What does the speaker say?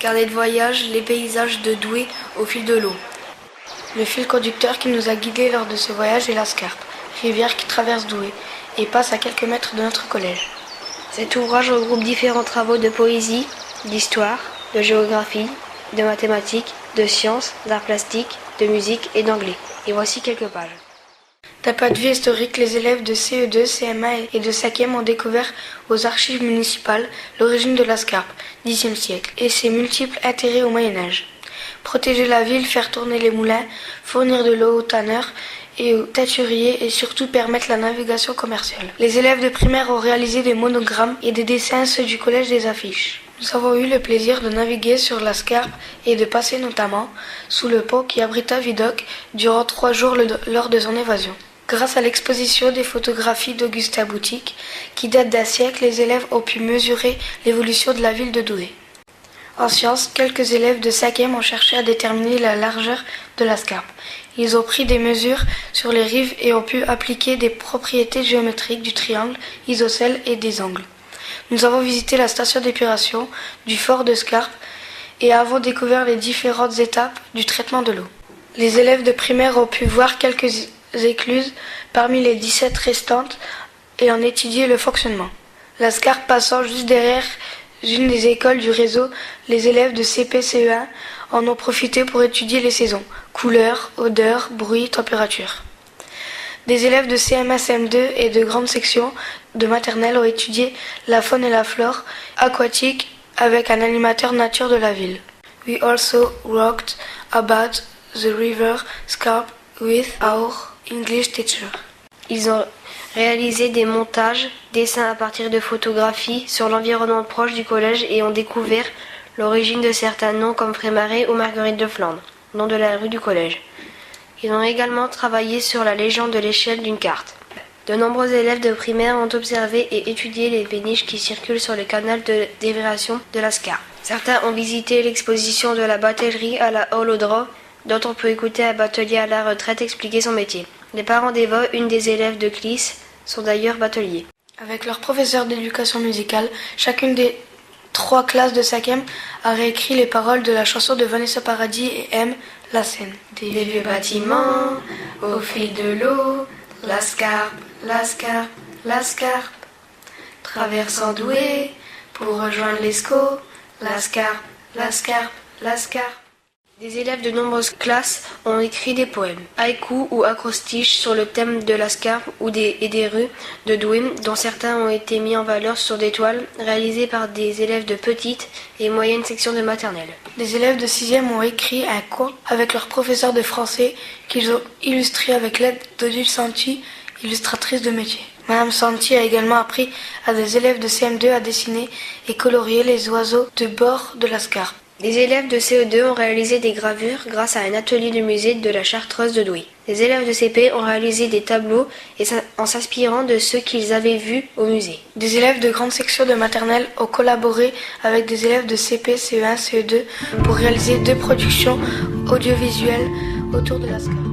carnet de voyage, les paysages de Douai au fil de l'eau. Le fil conducteur qui nous a guidés lors de ce voyage est la Scarpe, rivière qui traverse Douai et passe à quelques mètres de notre collège. Cet ouvrage regroupe différents travaux de poésie, d'histoire, de géographie, de mathématiques, de sciences, d'art plastique, de musique et d'anglais. Et voici quelques pages. D'un point de vue historique, les élèves de CE2, CM1 et de 5e ont découvert aux archives municipales l'origine de la Scarpe, Xe siècle, et ses multiples intérêts au Moyen-Âge. Protéger la ville, faire tourner les moulins, fournir de l'eau aux tanneurs et aux teinturiers et surtout permettre la navigation commerciale. Les élèves de primaire ont réalisé des monogrammes et des dessins, ceux du collège des affiches. Nous avons eu le plaisir de naviguer sur la Scarpe et de passer notamment sous le pont qui abrita Vidocq durant 3 jours lors de son évasion. Grâce à l'exposition des photographies d'Augustin Boutique, qui date d'un siècle, les élèves ont pu mesurer l'évolution de la ville de Douai. En sciences, quelques élèves de 5e ont cherché à déterminer la largeur de la Scarpe. Ils ont pris des mesures sur les rives et ont pu appliquer des propriétés géométriques du triangle, isocèle et des angles. Nous avons visité la station d'épuration du fort de Scarpe et avons découvert les différentes étapes du traitement de l'eau. Les élèves de primaire ont pu voir quelques écluses parmi les 17 restantes et en étudier le fonctionnement. La Scarpe passant juste derrière une des écoles du réseau, les élèves de CP-CE1 en ont profité pour étudier les saisons, couleurs, odeurs, bruit, température. Des élèves de CM1, CM2 et de grandes sections de maternelle ont étudié la faune et la flore aquatique avec un animateur nature de la ville. We also wrote about the river Scarpe with our English teacher. Ils ont réalisé des montages, dessins à partir de photographies sur l'environnement proche du collège et ont découvert l'origine de certains noms comme Frémaré ou Marguerite de Flandre, nom de la rue du collège. Ils ont également travaillé sur la légende de l'échelle d'une carte. De nombreux élèves de primaire ont observé et étudié les péniches qui circulent sur le canal de déviation de la Scarpe. Certains ont visité l'exposition de la batellerie à la Hall-aux-Draps, d'autres ont pu écouter un batelier à la retraite expliquer son métier. Les parents d'Eva, une des élèves de Clis, sont d'ailleurs bateliers. Avec leur professeur d'éducation musicale, chacune des 3 classes de 5e a réécrit les paroles de la chanson de Vanessa Paradis et aime la Seine. Des vieux bâtiments, au fil de l'eau, la Scarpe, la Scarpe, la Scarpe. Traversant Douai, pour rejoindre l'Escaut, la Scarpe, la Scarpe, la Scarpe. Des élèves de nombreuses classes ont écrit des poèmes, haïkus ou acrostiches sur le thème de la Scarpe et des rues de Douai, dont certains ont été mis en valeur sur des toiles réalisées par des élèves de petite et moyenne section de maternelle. Des élèves de 6e ont écrit un conte avec leur professeur de français qu'ils ont illustré avec l'aide d'Odile Santi, illustratrice de métier. Madame Santi a également appris à des élèves de CM2 à dessiner et colorier les oiseaux de bord de la Scarpe. Les élèves de CE2 ont réalisé des gravures grâce à un atelier du musée de la Chartreuse de Douai. Les élèves de CP ont réalisé des tableaux en s'inspirant de ceux qu'ils avaient vus au musée. Des élèves de grandes sections de maternelle ont collaboré avec des élèves de CP, CE1, CE2 pour réaliser 2 productions audiovisuelles autour de la Scarpe.